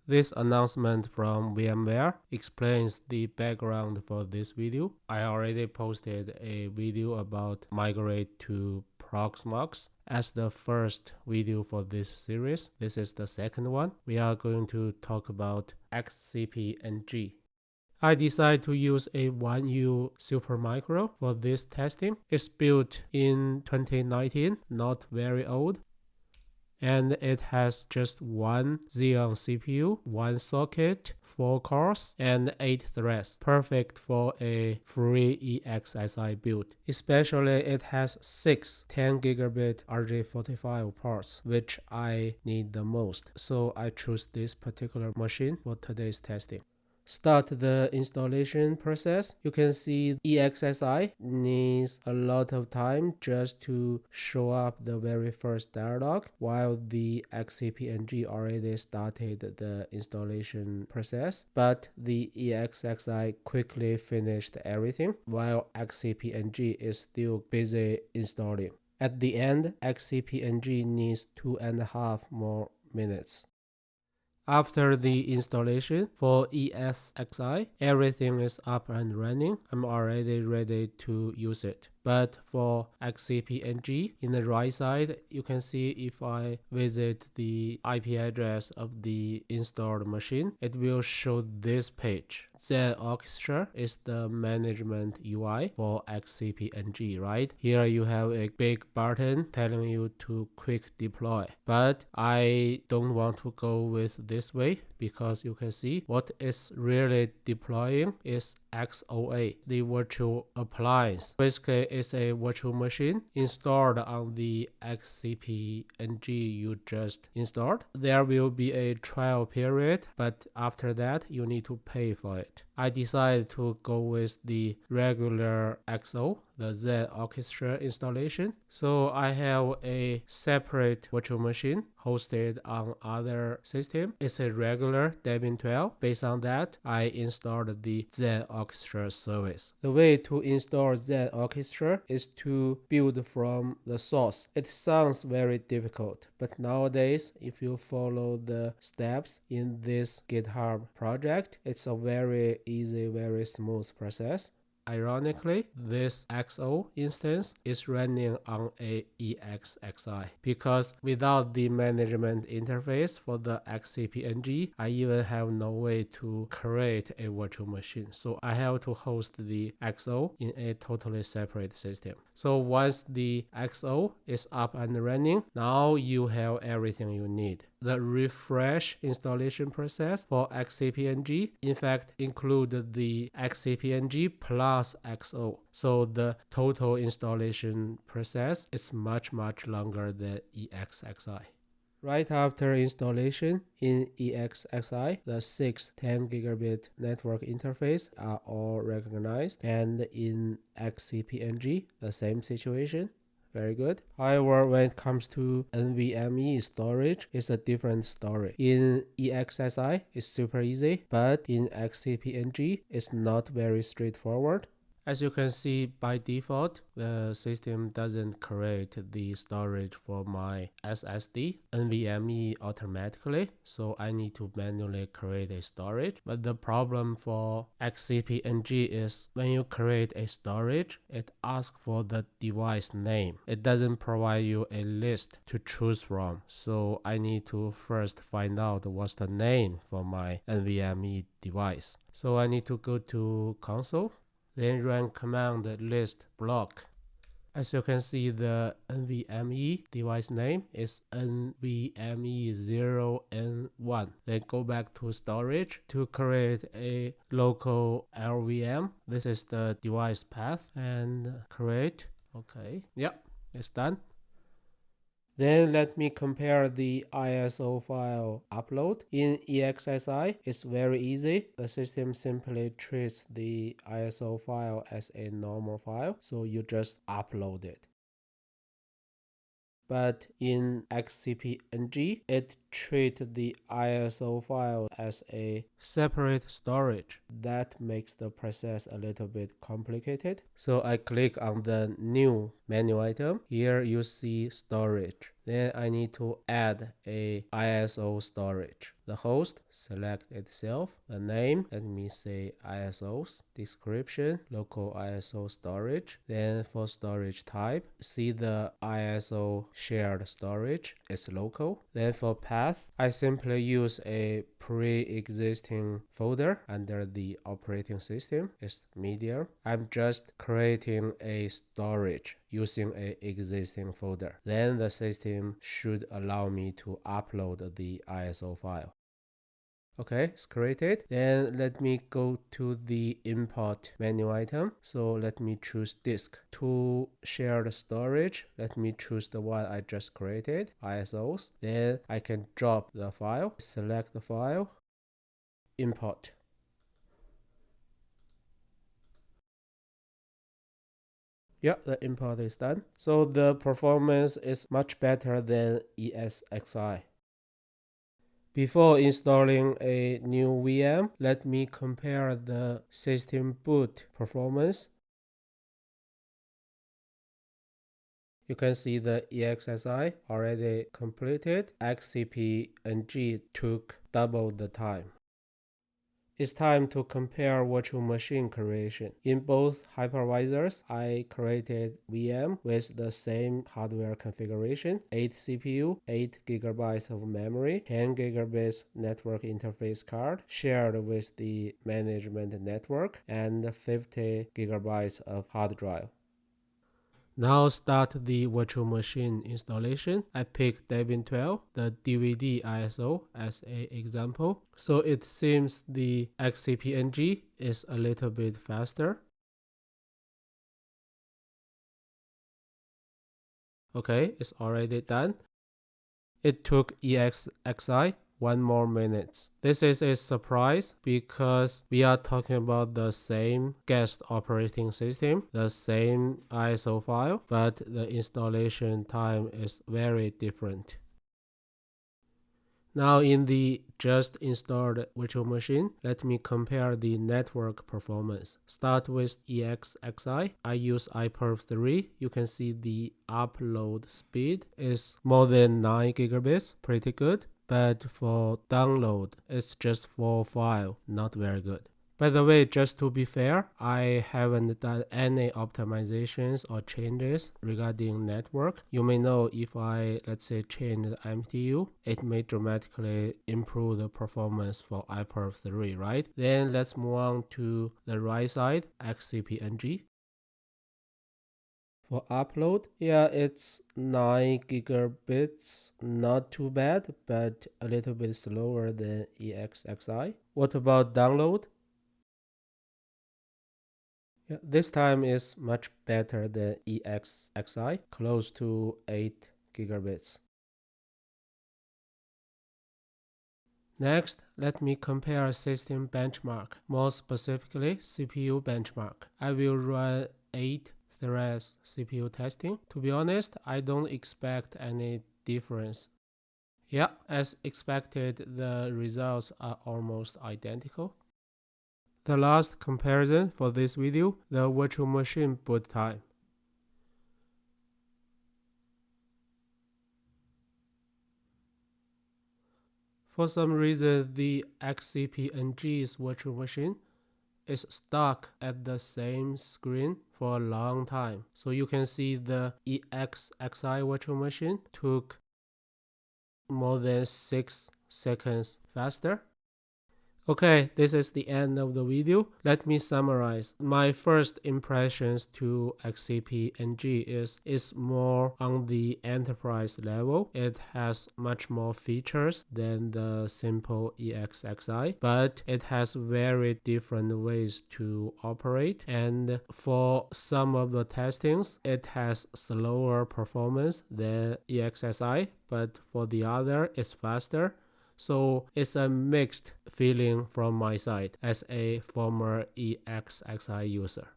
This announcement from VMware explains the background for this video. I already posted a video about Migrate to Proxmox as the first video for this series. This is the second one. We are going to talk about XCP-ng. I decided to use a 1U Supermicro for this testing. It's built in 2019, not very old. And it has just one Xeon CPU, one socket, 4 cores, and 8 threads. Perfect for a free ESXi build. Especially it has 6 10 gigabit RJ45 ports, which I need the most. So I choose this particular machine for today's testing. Start the installation process. You can see ESXi needs a lot of time just to show up the very first dialog, while the XCP-ng already started the installation process. But the ESXi quickly finished everything, while XCP-ng is still busy installing. At the end, XCP-ng needs 2.5 more minutes. After the installation for ESXi, everything is up and running. I'm already ready to use it. But for XCP-ng, in the right side, you can see if I visit the IP address of the installed machine, it will show this page. Zen Orchestra is the management UI for XCP-ng, right? Here you have a big button telling you to quick deploy. But I don't want to go with this way because you can see what is really deploying is XOA, the virtual appliance. Basically, it's a virtual machine installed on the XCP-ng you just installed. There will be a trial period, but after that, you need to pay for it. I decided to go with the regular XO, the Zen Orchestra installation. So I have a separate virtual machine hosted on other system. It's a regular Debian 12. Based on that, I installed the Zen Orchestra service. The way to install Zen Orchestra is to build from the source. It sounds very difficult, but nowadays, if you follow the steps in this GitHub project, it's a very easy, very smooth process. Ironically, this XO instance is running on a ESXi because without the management interface for the XCP-ng, I even have no way to create a virtual machine. So I have to host the XO in a totally separate system. So once the XO is up and running, now you have everything you need. The refresh installation process for XCP-ng in fact included the XCP-ng plus XO. So the total installation process is much longer than ESXi. Right after installation in ESXi, the 6 10 gigabit network interface are all recognized, and in XCP-ng, the same situation. Very good. However, when it comes to NVMe storage, it's a different story. In ESXi, it's super easy, but in XCP-ng, it's not very straightforward. As you can see, by default, the system doesn't create the storage for my SSD NVMe automatically, so I need to manually create a storage. But the problem for XCP-ng is when you create a storage, it asks for the device name. It doesn't provide you a list to choose from, so I need to first find out what's the name for my NVMe device. So I need to go to console. Then run command list block. As you can see, the NVMe device name is NVMe0N1. Then go back to storage to create a local LVM. This is the device path and create. Okay, yep, it's done. Then let me compare the ISO file upload. In ESXi, it's very easy. The system simply treats the ISO file as a normal file, so you just upload it. But in XCP-ng, it treats the ISO file as a separate storage. That makes the process a little bit complicated. So I click on the new menu item. Here you see storage. then I need to add a ISO storage. The host, select itself, the name, let me say ISOs, description, local ISO storage. Then for storage type, see the ISO shared storage is local. Then for path, I simply use a pre-existing folder under the operating system. It's medium. I'm just creating a storage using an existing folder. Then the system should allow me to upload the ISO file. Okay, it's created. Then let me go to the import menu item. So let me choose disk. To share the storage, let me choose the one I just created, ISOs. Then I can drop the file, select the file, import. Yeah, the import is done. So the performance is much better than ESXi. Before installing a new VM, let me compare the system boot performance. You can see the ESXi already completed. XCP-ng took double the time. It's time to compare virtual machine creation. In both hypervisors, I created VM with the same hardware configuration, 8 CPU, 8 GB of memory, 10 GB network interface card shared with the management network, and 50 GB of hard drive. Now start the virtual machine installation. I picked Debian 12, the DVD ISO, as an example. So it seems the XCP-ng is a little bit faster. Okay, it's already done. It took ESXi 1 more minute. This is a surprise because we are talking about the same guest operating system, the same ISO file, but the installation time is very different. Now in the just installed virtual machine, let me compare the network performance. Start with ESXi. I use iPerf3. You can see the upload speed is more than 9 gigabits, pretty good. But for download, it's just 4 files, not very good. By the way, just to be fair, I haven't done any optimizations or changes regarding network. You may know if I, let's say, change the MTU, it may dramatically improve the performance for iPerf3, right? Then let's move on to the right side, XCP-ng. For upload, yeah, it's 9 gigabits, not too bad, but a little bit slower than ESXi. What about download? Yeah, this time is much better than ESXi, close to 8 gigabits. Next, let me compare system benchmark, more specifically CPU benchmark. I will run 8 threads CPU testing. To be honest, I don't expect any difference. Yeah, as expected, the results are almost identical. The last comparison for this video, the virtual machine boot time. For some reason, the XCP-ng's virtual machine is stuck at the same screen for a long time. So you can see the ESXi virtual machine took more than 6 seconds faster. Okay, this is the end of the video. Let me summarize. My first impressions to XCP-ng is more on the enterprise level. It has much more features than the simple ESXi, but it has very different ways to operate. And for some of the testings, it has slower performance than ESXi, but for the other, it's faster. So it's a mixed feeling from my side as a former ESXi user.